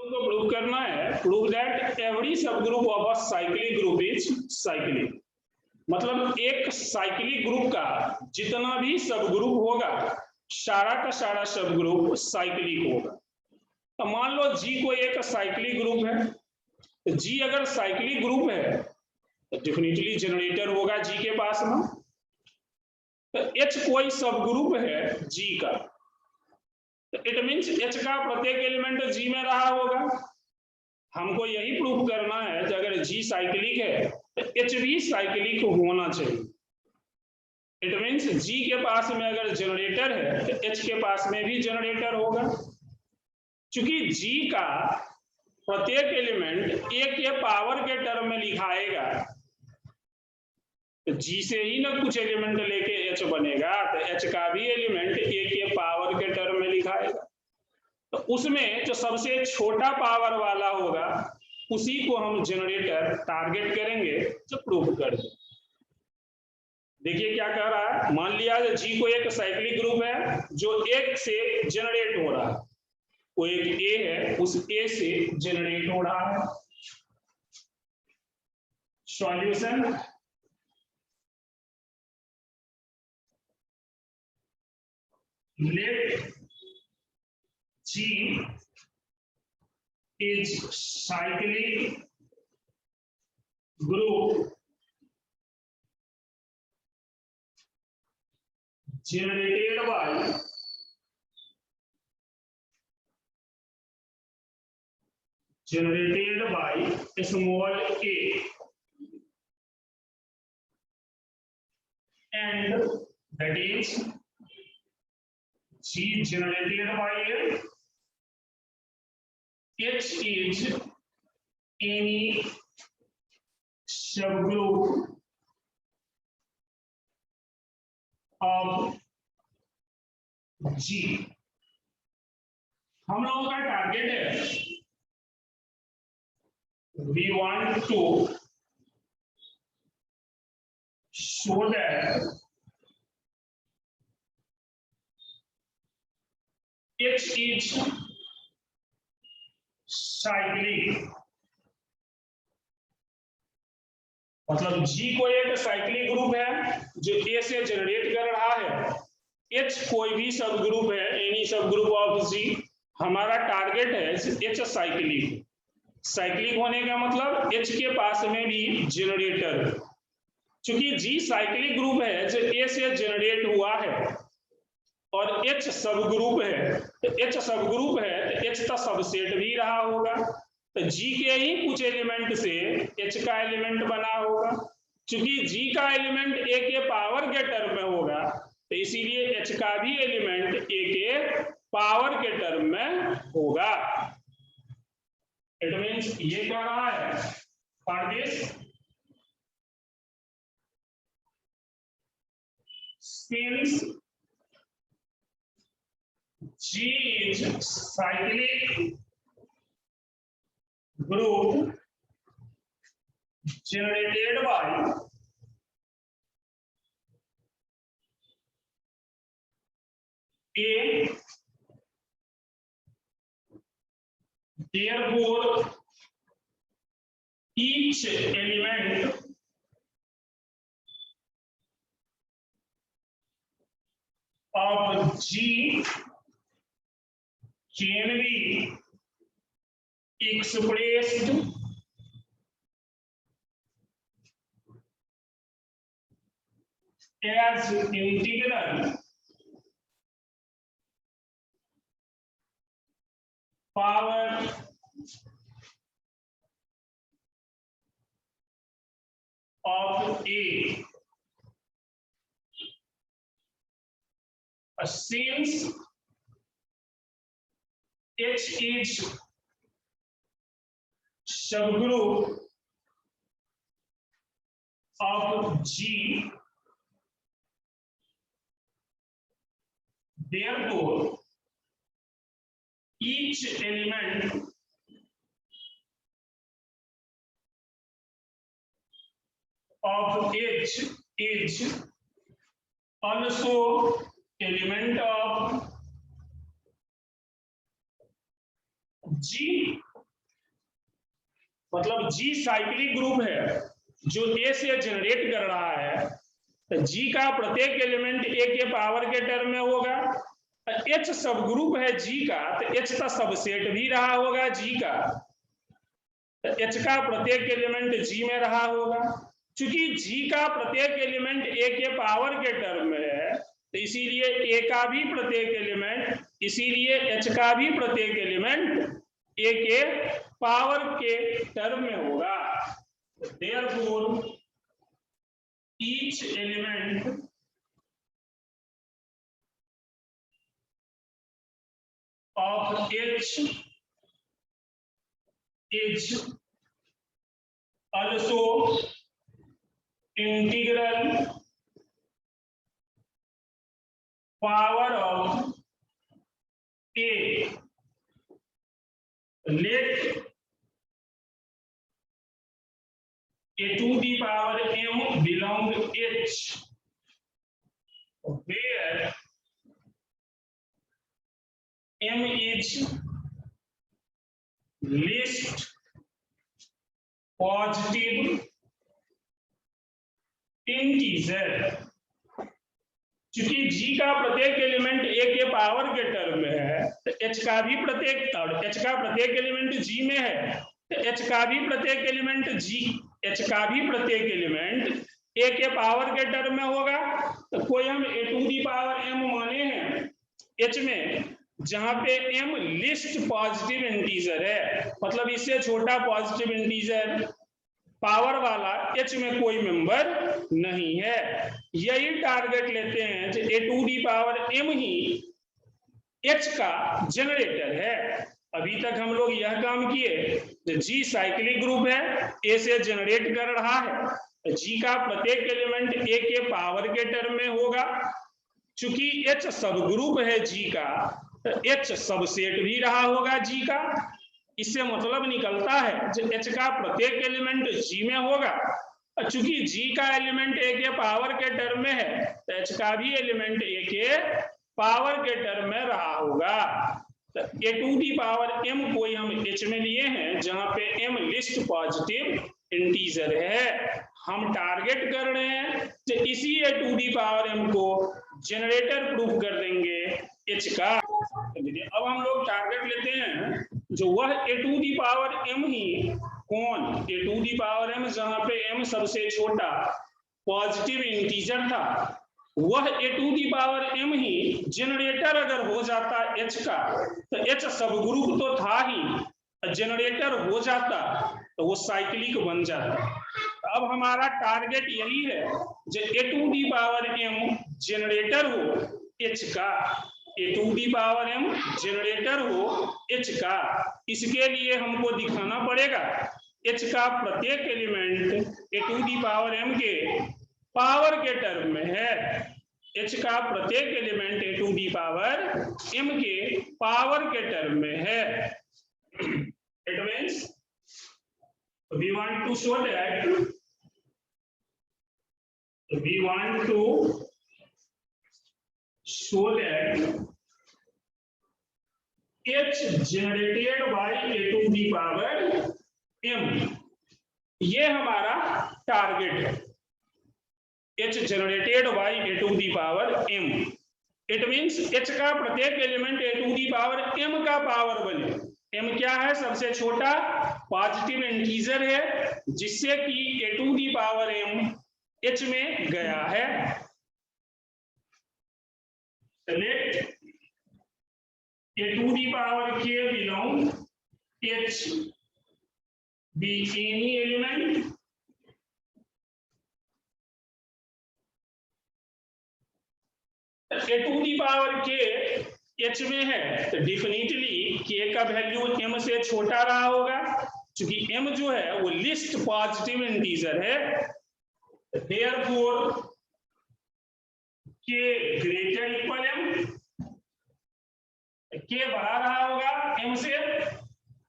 को प्रूव करना है, प्रूव दैट एवरी सब group of a cyclic group is cyclic. मतलब एक साइक्लिक ग्रुप का जितना भी सब ग्रुप होगा, सारा का सारा सब ग्रुप साइक्लिक होगा। तो मान लो जी कोई एक साइक्लिक ग्रुप है, तो जी अगर साइक्लिक ग्रुप है तो डेफिनेटली जनरेटर होगा जी के पास में। तो एच कोई सब ग्रुप है जी का, तो इट मीन्स एच का प्रत्येक एलिमेंट जी में रहा होगा। हमको यही प्रूफ करना है कि अगर जी साइक्लिक है तो एच भी साइक्लिक होना चाहिए। इट मीन्स जी के पास में अगर जनरेटर है तो एच के पास में भी जनरेटर होगा। क्योंकि जी का प्रत्येक एलिमेंट ए के पावर के टर्म में लिखाएगा, तो जी से ही ना कुछ एलिमेंट लेके एच बनेगा, तो एच का भी एलिमेंट ए के पावर के टर्म में लिखाएगा। तो उसमें जो सबसे छोटा पावर वाला होगा उसी को हम जनरेटर टारगेट करेंगे तो प्रूव कर दें। देखिए क्या कह रहा है, मान लिया जी को एक साइक्लिक ग्रुप है जो एक से जनरेट हो रहा है, वो एक ए है, उस ए से जनरेट हो रहा है। Solution, let G is cyclic group generated by small a, and that is G generated by H is any subgroup of G। हम लोगों का टारगेट है, we want to show that H is cyclic। मतलब G कोई एक cyclic group है जो A से जनरेट कर रहा है, H कोई भी सब ग्रुप है, एनी सब ग्रुप ऑफ G। हमारा टारगेट है H साइक्लिक। साइक्लिक होने का मतलब H के पास में भी जनरेटर, क्योंकि G साइक्लिक ग्रुप है जो A से जनरेट हुआ है और H सब ग्रुप है, तो H सब ग्रुप है तो H का सबसेट भी रहा होगा, तो G के ही कुछ एलिमेंट से H का एलिमेंट बना होगा। क्योंकि G का एलिमेंट A के पावर के टर्म में होगा, तो इसीलिए H का भी एलिमेंट A के पावर के टर्म में होगा। इट मीन्स ये कह रहा है for this since G is cyclic group generated by A, therefore each element of G can be expressed as integral power of A, since H is subgroup of G, therefore each element of H is also element of G मतलब जी cyclic group है जो ए से generate कर रहा है, तो जी का प्रत्येक एलिमेंट ए के पावर के टर्म में होगा। एच सब ग्रुप है जी का, तो एच का सबसेट भी रहा होगा जी का, तो एच का प्रत्येक एलिमेंट जी में रहा होगा। क्योंकि जी का प्रत्येक एलिमेंट ए के पावर के टर्म में है, तो इसीलिए ए का भी प्रत्येक एलिमेंट, इसीलिए एच का भी प्रत्येक एलिमेंट ए के पावर के टर्म में होगा। Therefore, each element of H is also integral power of A. Let A to the power m belong H, where m is least positive integer. चूंकि g का प्रत्येक एलिमेंट a के power के term में है, तो h का भी प्रत्येक, और h का प्रत्येक एलिमेंट g में है, तो h का भी प्रत्येक एलिमेंट h का भी प्रत्येक एलिमेंट a के पावर के टर्म में होगा। तो कोई हम a to the power m माने हैं h में, जहां पे m लिस्ट पॉजिटिव इंटीजर है, मतलब इससे छोटा पॉजिटिव इंटीजर पावर वाला h में कोई मेंबर नहीं है। यही टारगेट लेते हैं कि a to the power m ही h का जनरेटर है। अभी तक हम लोग यह काम किए, जी साइक्लिक ग्रुप है, a से जनरेट कर रहा है, g का प्रत्येक एलिमेंट a के पावर के टर्म में होगा। चूंकि h सब ग्रुप है g का, तो h सबसेट भी रहा होगा g का। इससे मतलब निकलता है जो h का प्रत्येक एलिमेंट g में होगा, चूंकि g का एलिमेंट a के पावर के टर्म में है, तो h का भी एलिमेंट a के पावर के टर्म में रहा होगा। तो a to the power m कोई हम h में लिए हैं, जहां पे m लिस्ट पॉजिटिव इंटीजर है। हम टारगेट कर रहे हैं तो इसी a to the power m को जनरेटर प्रूफ कर देंगे h का। अब हम लोग टारगेट लेते हैं जो वह a to the power m ही, कौन, a to the power m जहां पे m सबसे छोटा पॉजिटिव इंटीजर था, वह a to the power m ही जनरेटर अगर हो जाता h का, तो h सब ग्रुप तो था ही, जनरेटर हो जाता तो वो साइक्लिक बन जाता। अब हमारा टारगेट यही है जो a to the power m generator हो h का, a to the power m generator हो h का। इसके लिए हमको दिखाना पड़ेगा h का प्रत्येक element a to the power m के पावर के टर्म में है। h का प्रत्येक element a to the power m के पावर के टर्म में है। It means we want to show that h generated by a to the power m, ये हमारा टारगेट है, h generated by a to the power m। It means h का प्रत्येक element a to the power m का power बने। m क्या है, सबसे छोटा पॉजिटिव इंटीजर है, जिससे कि a to the power m h में गया है। Let a to the power k belong h be any element a to the power k h में है, तो डेफिनेटली k का वैल्यू m से छोटा रहा होगा, क्योंकि m जो है वो लिस्ट पॉजिटिव इंटीजर है। Therefore k greater equal m, k बढ़ा रहा होगा m से।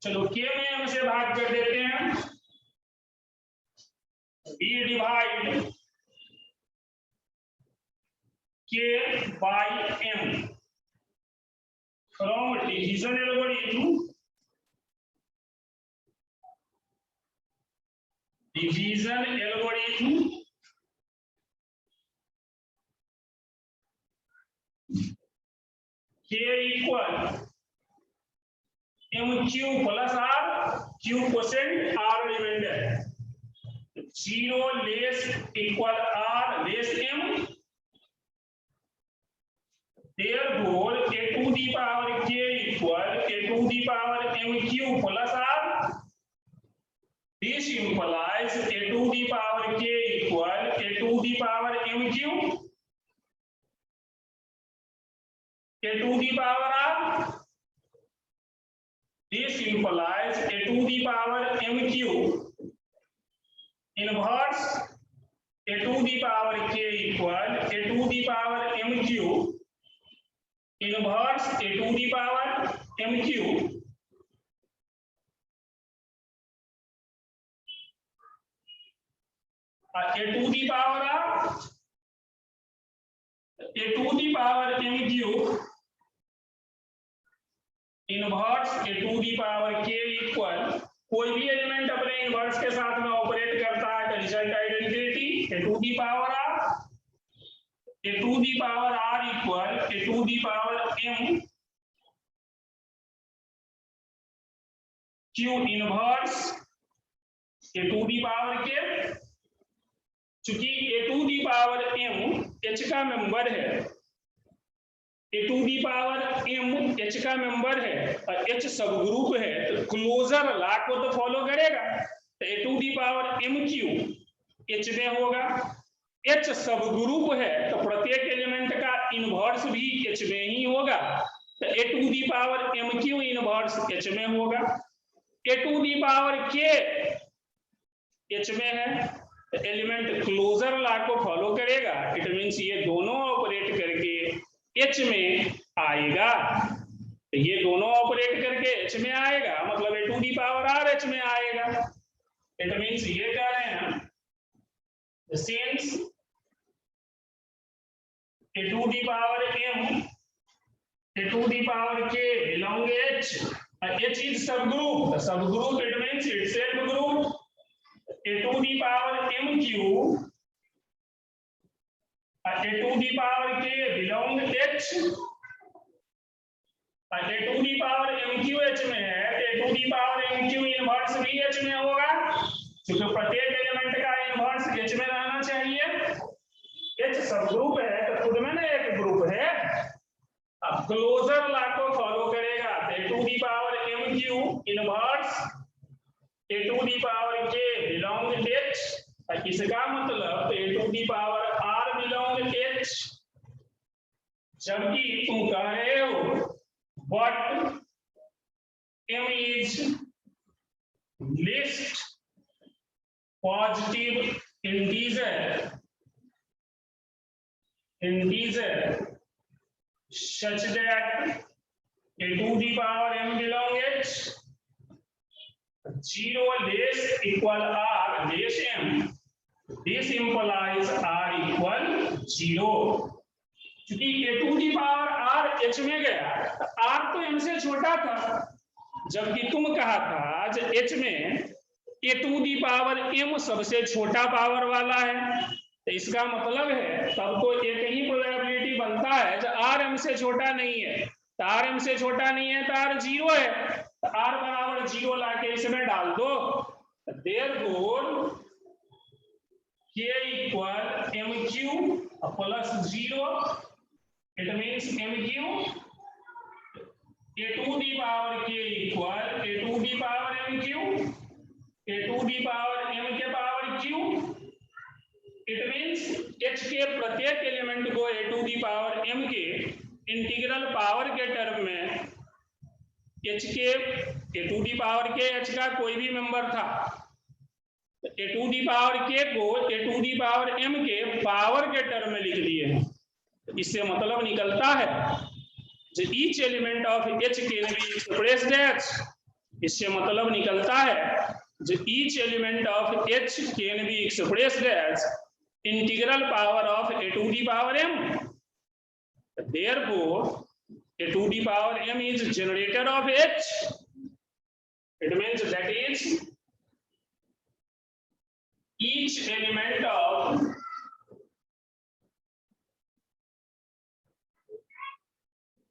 चलो k में m से भाग कर देते हैं, b divide k by m from division algorithm division algorithm K equal MQ plus R, Q quotient, R remainder. 0 less equal R less M. Therefore, A to the power K equal A to the power MQ plus R. This implies A to the power K equal A to the power MQ. A to the power R. This implies A to the power MQ inverse A to the power K equal A to the power MQ inverse A to the power MQ. A to the power R, A to the power MQ inverse A to the power K equal कोई भी element अपने inverse के साथ में operate करता है तो result identity A to the power R, A to the power R equal A to the power M Q inverse A to the power K. चूंकि A to the power M H का member है, A to the power M H का member है और H सब group है तो closure law को तो फॉलो करेगा। तो A to the power MQ H में होगा, H सब ग्रुप है तो प्रत्येक एलिमेंट का इनवर्स भी H में ही होगा। तो A to the power MQ inverse H में होगा, A to the power K H में है तो एलिमेंट क्लोजर लॉ को फॉलो करेगा। इट मींस ये दोनों ऑपरेट करके H में आएगा, तो ये दोनों ऑपरेट करके H में आएगा मतलब A to the power R H में आएगा। इट मींस ये कह रहे हैं हम since A to the power M A to the power K belong H, H is subgroup, subgroup it means itself group. A to the power MQ A to the power K belong H, A to the power MQ H में है, A to the power MQ inverse भी H में होगा क्योंकि प्रत्येक element का inverse H में रहना चाहिए। H सब ग्रुप है तो खुद में ना एक ग्रुप है, अब क्लोजर लॉ को फॉलो करेगा तो A to the power MQ inverse A to the power K belong H, इसका मतलब A to the power R belong H। जबकि तुम कह रहे हो but M is least positive integer such that A to the power M belong H, 0 less equal R less M. This implies R equal 0. क्योंकि A to the power R H में गया, R तो M से छोटा था, जबकि तुम कहा था जो H में A to the power M सबसे छोटा पावर वाला है, तो इसका मतलब है तब तो एक ही प्रोबेबिलिटी बनता है जो R M से छोटा नहीं है, तो R M से छोटा नहीं है तो R 0 है, तो R बराबर 0 लाके इसमें डाल दो। Therefore K equal MQ plus 0, it means MQ A to the power K equal A to the power MQ A to the power M के power Q, it means H के प्रत्येक एलिमेंट को A to the power M के integral power के term में H के A to the power K H का कोई भी मेंबर था, A to the power K को A to the power M के पावर के टर्म में लिख दिए। इससे मतलब निकलता है जो each element of H can be expressed as, इससे मतलब निकलता है जो each element of H can be expressed as integral power of A to the power M. Therefore A to the power M is generator of H. It means that is each element of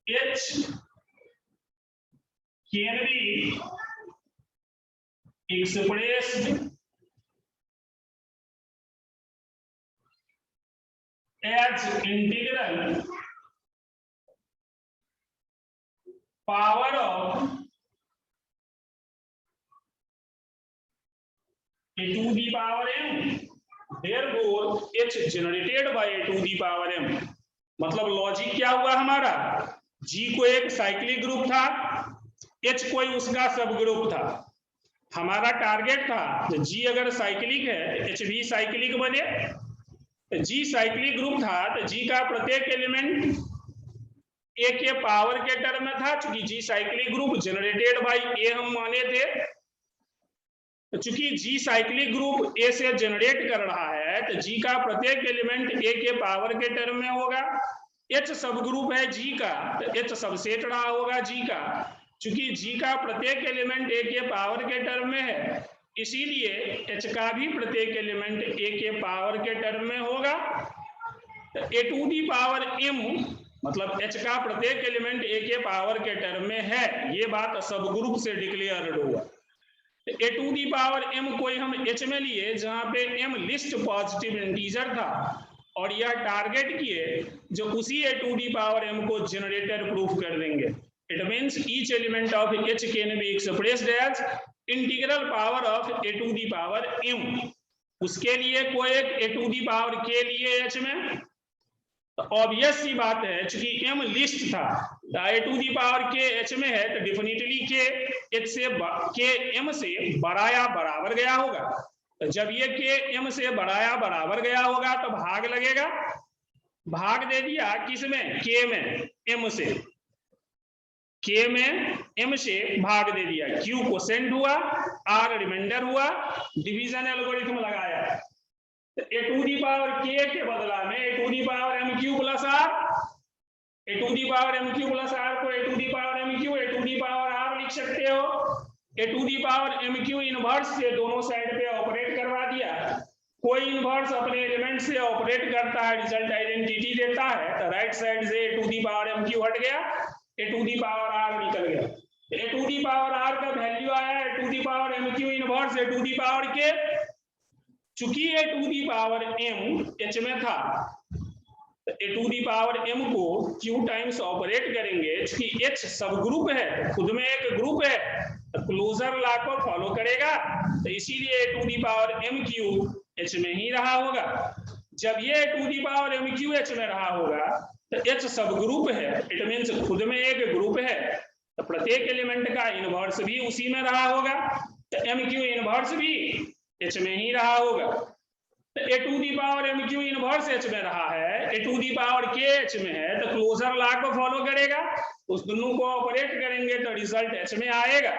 H can be expressed as integral power of a to the power m, therefore h generated by a to the power m। मतलब logic क्या हुआ हमारा, G को एक cyclic group था, H कोई उसका सब ग्रुप था। हमारा टारगेट था G अगर साइक्लिक है H भी साइक्लिक बने। G साइक्लिक ग्रुप था तो G का प्रत्येक एलिमेंट A के पावर के टर्म में था, चूंकि G cyclic group generated by A हम माने थे, तो चूंकि G साइक्लिक ग्रुप A से जनरेट कर रहा है तो G का प्रत्येक एलिमेंट A के पावर के टर्म में होगा। H सब ग्रुप है G का तो H सबसेट रहा होगा G का, चूंकि G का प्रत्येक एलिमेंट A के पावर के टर्म में है, इसीलिए H का भी प्रत्येक एलिमेंट A के पावर के टर्म में होगा। तो A to the power m मतलब H का प्रत्येक एलिमेंट A के पावर के टर्म में है, ये बात सब ग्रुप से डिक्लेयर्ड हुआ। A to the power m कोई हम H में लिए जहां पे m लिस्ट पॉजिटिव इंटीजर था, और यह टारगेट किए जो उसी A to the power m को जनरेटर प्रूफ कर देंगे। It means each element of H can be expressed as integral power of A to the power m। उसके लिए कोई एक A to the power k लिए H में, तो ऑब्वियस सी बात है चूंकि m लिस्ट था तो A to the power k H में है तो डेफिनेटली k H से k m से बड़ा या बराबर गया होगा। तो जब ये k m से बड़ा या बराबर गया होगा तो भाग लगेगा, भाग दे दिया किसमें, k में m से, k में m से भाग दे दिया, q क्वोशेंट हुआ, r रिमाइंडर हुआ, डिवीजन एल्गोरिथम लगाया। A to the power k के बदला में A to the power m Q plus r, A to the power m Q plus r को A to the power m Q A to the power r लिख सकते हो। A to the power m Q inverse से दोनों side पे operate करवा दिया। कोई इनवर्स अपने एलिमेंट से ऑपरेट करता है, रिजल्ट आइडेंटिटी देता है, तो राइट साइड से A to the power m Q हट गया, A to the power r निकल गया। A to the power r का वैल्यू आया A to the power m Q inverse A to the power k। चूंकि A to the power m H में था तो A to the power m को Q times operate करेंगे, चूंकि H सब ग्रुप है, खुद में एक ग्रुप है, तो क्लोजर लॉ को फॉलो करेगा, तो इसीलिए A to the power m Q H में ही रहा होगा। जब ये A to the power m Q H में रहा होगा तो H सब ग्रुप है, इट मींस खुद में एक ग्रुप है, तो प्रत्येक एलिमेंट का इनवर्स भी उसी में रहा होगा, तो m Q इनवर्स भी H में ही रहा होगा। तो A to the power m Q inverse H में रहा है, A to the power k H में है, तो क्लोजर लॉ को फॉलो करेगा, उस दोनों को ऑपरेट करेंगे तो रिजल्ट H में आएगा।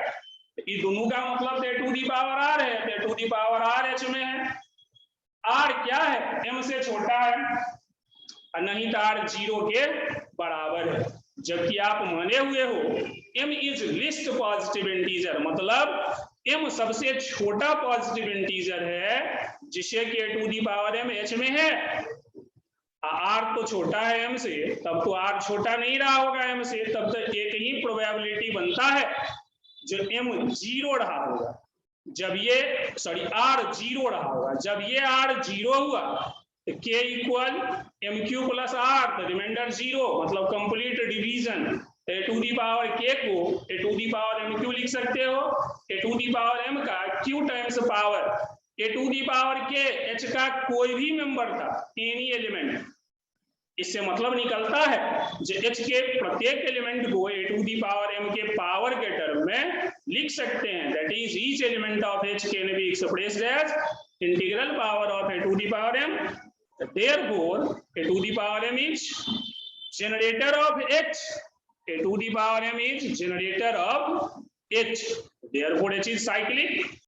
ये दोनों का मतलब A to the power r है, तो A to the power r H में है। r क्या है, m से छोटा है, नहीं तो r 0 के बराबर है। जबकि आप माने हुए हो m is least positive integer, मतलब m सबसे छोटा पॉजिटिव इंटीजर है जिसे कि A to the power m H में है। r तो छोटा है m से, तब तो r छोटा नहीं रहा होगा m से, तब तो एक ही प्रोबेबिलिटी बनता है जो m 0 रहा होगा, जब ये r 0 रहा होगा। जब ये r 0 हुआ तो k equal m Q plus r, तो रिमाइंडर 0, मतलब complete division. A to the power k को A to the power m Q लिख सकते हो, A to the power m का q times power A to the power k H का कोई भी मेंबर था, एनी एलिमेंट। इससे मतलब निकलता है जो H के प्रत्येक एलिमेंट को A to the power m के पावर के टर्म में लिख सकते हैं, that is each element of H can be expressed as integral power of A to the power m। Therefore A to the power m is generator of H, A to the power m is generator of H, therefore H is cyclic।